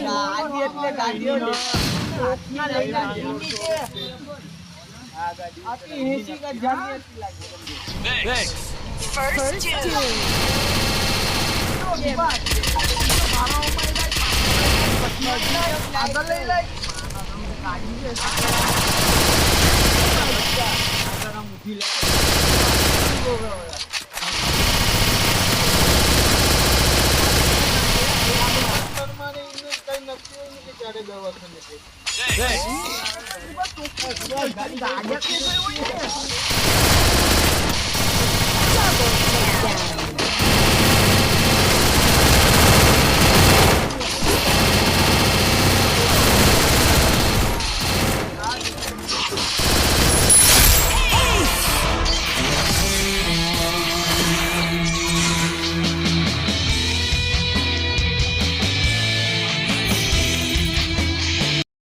ગાડી એટલે ગાડીઓ ને ના લઈ લાગી છે આ ગાડી આતી 80 કા જાની હતી લાગે First two. કે બાત મારો ઉમર આગળ લઈ લે ગાડી છે આગળ મુઠી લે Double takedown.